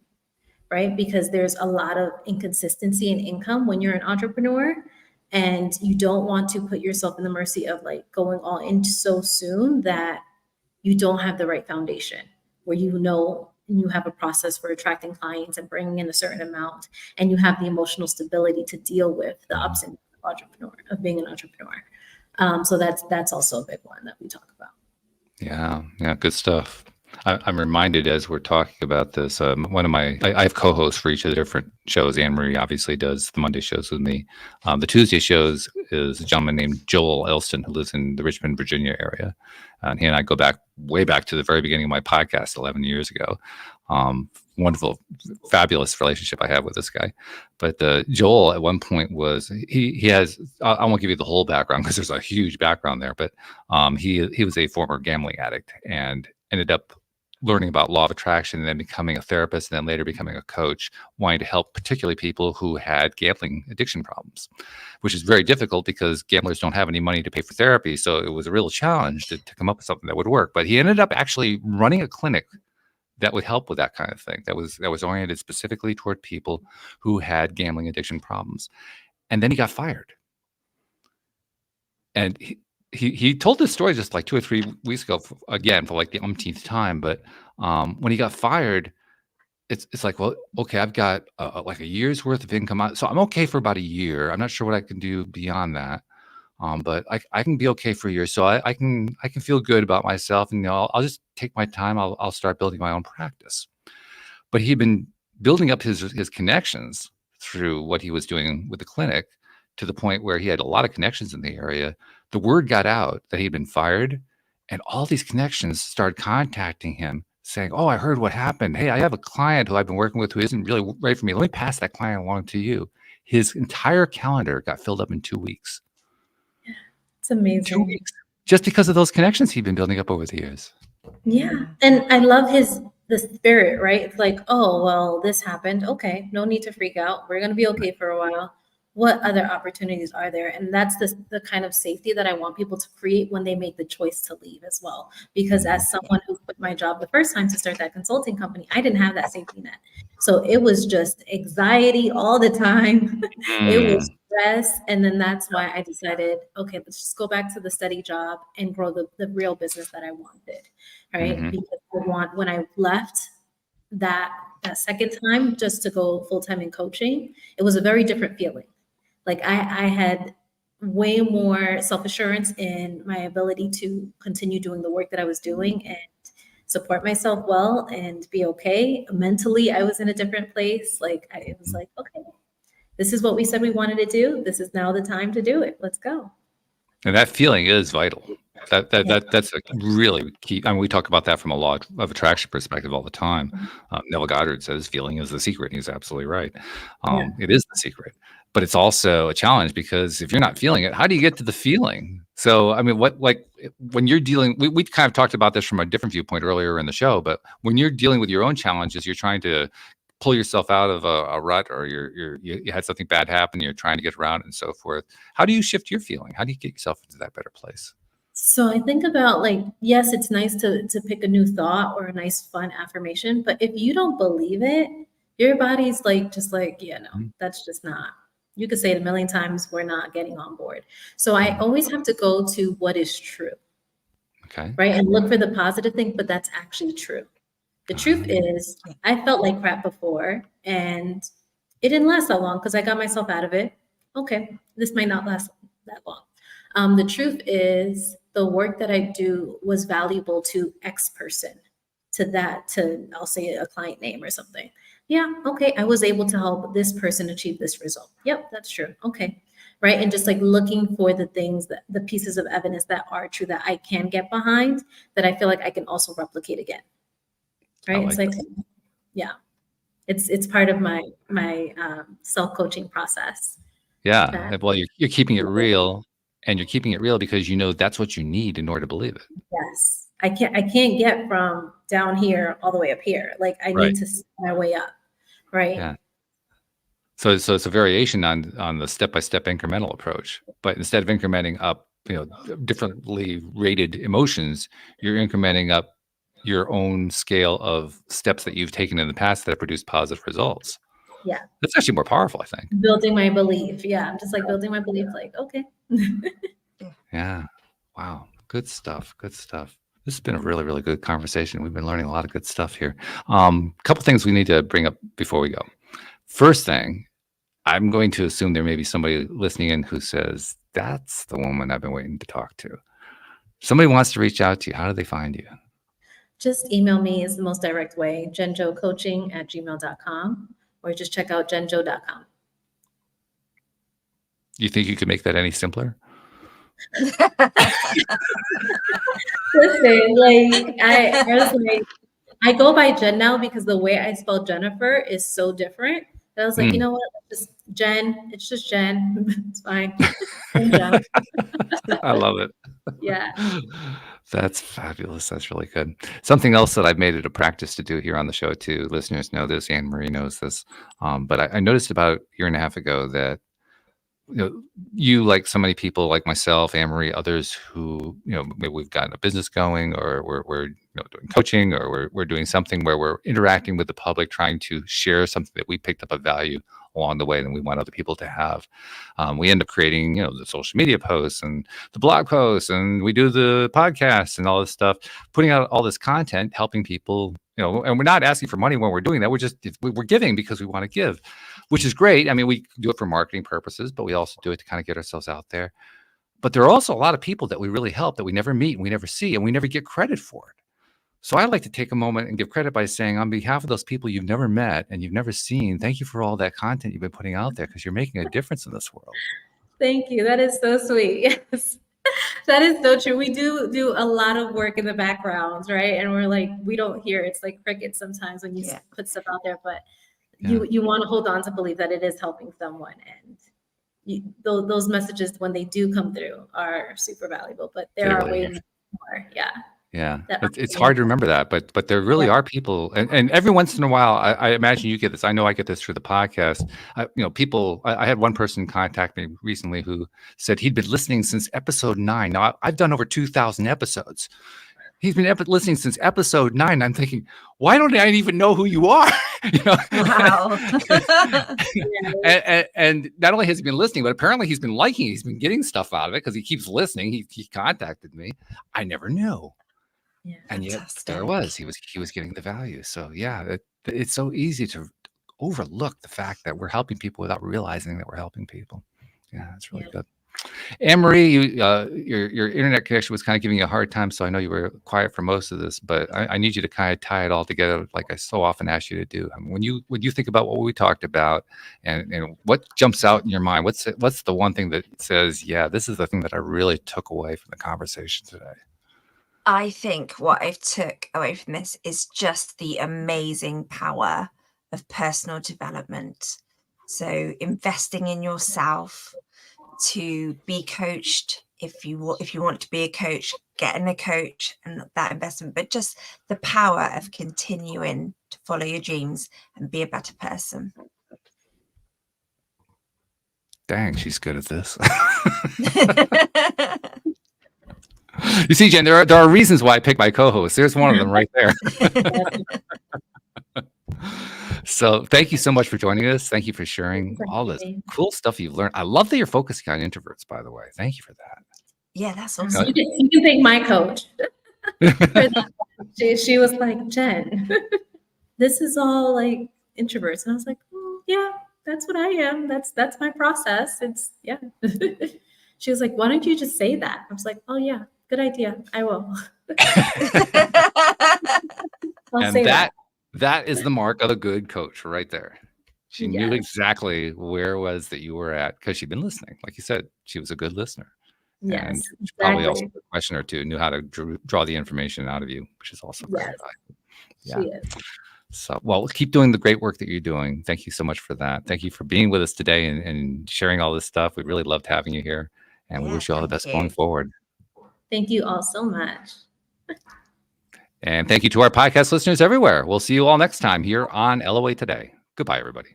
right? Because there's a lot of inconsistency in income when you're an entrepreneur, and you don't want to put yourself in the mercy of like going all in so soon that you don't have the right foundation, where you have a process for attracting clients and bringing in a certain amount, and you have the emotional stability to deal with the ups and downs of being an entrepreneur. So that's also a big one that we talk about. Yeah, good stuff. I'm reminded as we're talking about this, one of I have co-hosts for each of the different shows. Anne-Marie obviously does the Monday shows with me. The Tuesday shows is a gentleman named Joel Elston who lives in the Richmond, Virginia area. And he and I go way back to the very beginning of my podcast 11 years ago. Wonderful, fabulous relationship I have with this guy. But Joel at one point he has, I won't give you the whole background because there's a huge background there, but he was a former gambling addict and ended up learning about law of attraction and then becoming a therapist and then later becoming a coach, wanting to help particularly people who had gambling addiction problems, which is very difficult because gamblers don't have any money to pay for therapy. So it was a real challenge to come up with something that would work. But he ended up actually running a clinic that would help with that kind of thing. That was oriented specifically toward people who had gambling addiction problems. And then he got fired. And he told this story just like 2 or 3 weeks ago, again, for like the umpteenth time. But when he got fired, it's like, well, okay, I've got like a year's worth of income. So I'm okay for about a year. I'm not sure what I can do beyond that. But I can be okay for a year. So I can feel good about myself. And I'll just take my time. I'll start building my own practice. But he'd been building up his connections through what he was doing with the clinic to the point where he had a lot of connections in the area. The word got out that he'd been fired, and all these connections started contacting him saying, oh, I heard what happened. Hey, I have a client who I've been working with who isn't really right for me. Let me pass that client along to you. His entire calendar got filled up in 2 weeks. It's amazing. 2 weeks. Just because of those connections he'd been building up over the years. Yeah. And I love the spirit, right? It's like, oh, well, this happened. Okay. No need to freak out. We're going to be okay for a while. What other opportunities are there? And that's the kind of safety that I want people to create when they make the choice to leave as well. Because as someone who quit my job the first time to start that consulting company, I didn't have that safety net. So it was just anxiety all the time. It was stress. And then that's why I decided, okay, let's just go back to the steady job and grow the real business that I wanted, right? Because when I left that second time just to go full-time in coaching, it was a very different feeling. Like I had way more self-assurance in my ability to continue doing the work that I was doing and support myself well and be okay. Mentally, I was in a different place. It was like, okay, this is what we said we wanted to do. This is now the time to do it. Let's go. And that feeling is vital. That's a really key. I mean, we talk about that from a law of attraction perspective all the time. Neville Goddard says feeling is the secret. He's absolutely right. It is the secret. But it's also a challenge because if you're not feeling it, how do you get to the feeling? So, I mean, when you're dealing, we kind of talked about this from a different viewpoint earlier in the show, but when you're dealing with your own challenges, you're trying to pull yourself out of a rut, or you had something bad happen, you're trying to get around and so forth. How do you shift your feeling? How do you get yourself into that better place? So I think about yes, it's nice to pick a new thought or a nice fun affirmation, but if you don't believe it, your body's yeah, no, that's just not. You could say it a million times, we're not getting on board. So I always have to go to what is true. Okay. Right. And look for the positive thing, but that's actually true. The truth is I felt like crap before and it didn't last that long because I got myself out of it. Okay. This might not last that long. The truth is the work that I do was valuable to X person, to I'll say a client name or something. Yeah, okay, I was able to help this person achieve this result. Yep, that's true. Okay, right? And just looking for the things, the pieces of evidence that are true that I can get behind, that I feel like I can also replicate again. Right? It's yeah, it's part of my self-coaching process. Yeah, well, you're keeping it real, and you're keeping it real because you know that's what you need in order to believe it. Yes. I can't get from down here all the way up here. I need to see my way up. Right. Yeah. So it's a variation on the step-by-step incremental approach, but instead of incrementing up, differently rated emotions, you're incrementing up your own scale of steps that you've taken in the past that have produced positive results. Yeah. That's actually more powerful, I think. Building my belief. Yeah. I'm just like building my belief, like, okay. Yeah. Wow. Good stuff. Good stuff. This has been a really, really good conversation. We've been learning a lot of good stuff here. A couple things we need to bring up before we go. First thing, I'm going to assume there may be somebody listening in who says, that's the woman I've been waiting to talk to. Somebody wants to reach out to you. How do they find you? Just email me is the most direct way, jenjocoaching@gmail.com, or just check out jenjo.com. You think you could make that any simpler? Listen, like I was like, I go by Jen now because the way I spell Jennifer is so different. That I was like, you know what? Just Jen. It's just Jen. It's fine. Jen. I love it. Yeah. That's fabulous. That's really good. Something else that I've made it a practice to do here on the show too. Listeners know this. Anne-Marie knows this. But I noticed about a year and a half ago that you, like so many people like myself, Anne-Marie, others who, maybe we've gotten a business going, or we're doing coaching, or we're doing something where we're interacting with the public, trying to share something that we picked up a value along the way and we want other people to have. We end up creating, the social media posts and the blog posts, and we do the podcasts and all this stuff, putting out all this content, helping people, and we're not asking for money when we're doing that. We're giving because we want to give, which is great. I mean, we do it for marketing purposes, but we also do it to kind of get ourselves out there. But there are also a lot of people that we really help that we never meet and we never see, and we never get credit for it. So I'd like to take a moment and give credit by saying, on behalf of those people you've never met and you've never seen, thank you for all that content you've been putting out there, because you're making a difference in this world. Thank you. That is so sweet. Yes. That is so true. We do a lot of work in the background, right? And we're like, we don't hear. It's like crickets sometimes when you put stuff out there, but you want to hold on to believe that it is helping someone. And those messages, when they do come through, are super valuable, but there are ways more. Yeah. Yeah, it's hard to remember that, but there really are people, and every once in a while, I imagine you get this. I know I get this through the podcast. People. I had one person contact me recently who said he'd been listening since episode 9. Now I've done over 2,000 episodes. He's been listening since episode 9. I'm thinking, why don't I even know who you are? Wow. and not only has he been listening, but apparently he's been liking. He's been getting stuff out of it because he keeps listening. He contacted me. I never knew. Yeah, and yet there was, he was getting the value. So yeah, it's so easy to overlook the fact that we're helping people without realizing that we're helping people. Yeah, it's really good. Anne-Marie, your internet connection was kind of giving you a hard time, so I know you were quiet for most of this, but I need you to kind of tie it all together, like I so often ask you to do. I mean, when you think about what we talked about, and what jumps out in your mind, what's the one thing that says, yeah, this is the thing that I really took away from the conversation today? I think what I've took away from this is just the amazing power of personal development. So investing in yourself, to be coached. If you want to be a coach, getting a coach and that investment, but just the power of continuing to follow your dreams and be a better person. Dang, she's good at this. You see, Jen, there are reasons why I pick my co-hosts. There's one of them right there. So thank you so much for joining us. Thank you for sharing all this cool stuff you've learned. I love that you're focusing on introverts, by the way. Thank you for that. Yeah, that's awesome. You can thank my coach. She was like, Jen, this is all like introverts. And I was like, yeah, that's what I am. That's my process. It's She was like, why don't you just say that? I was like, oh yeah, good idea. I will. And that is the mark of a good coach right there. She knew exactly where it was that you were at because she'd been listening. Like you said, she was a good listener. Yes, and probably also a question or two, knew how to draw the information out of you, which is also very valuable. Yeah. She is. So, well, keep doing the great work that you're doing. Thank you so much for that. Thank you for being with us today and sharing all this stuff. We really loved having you here, and we wish you all the best going forward. Thank you all so much. And thank you to our podcast listeners everywhere. We'll see you all next time here on LOA Today. Goodbye, everybody.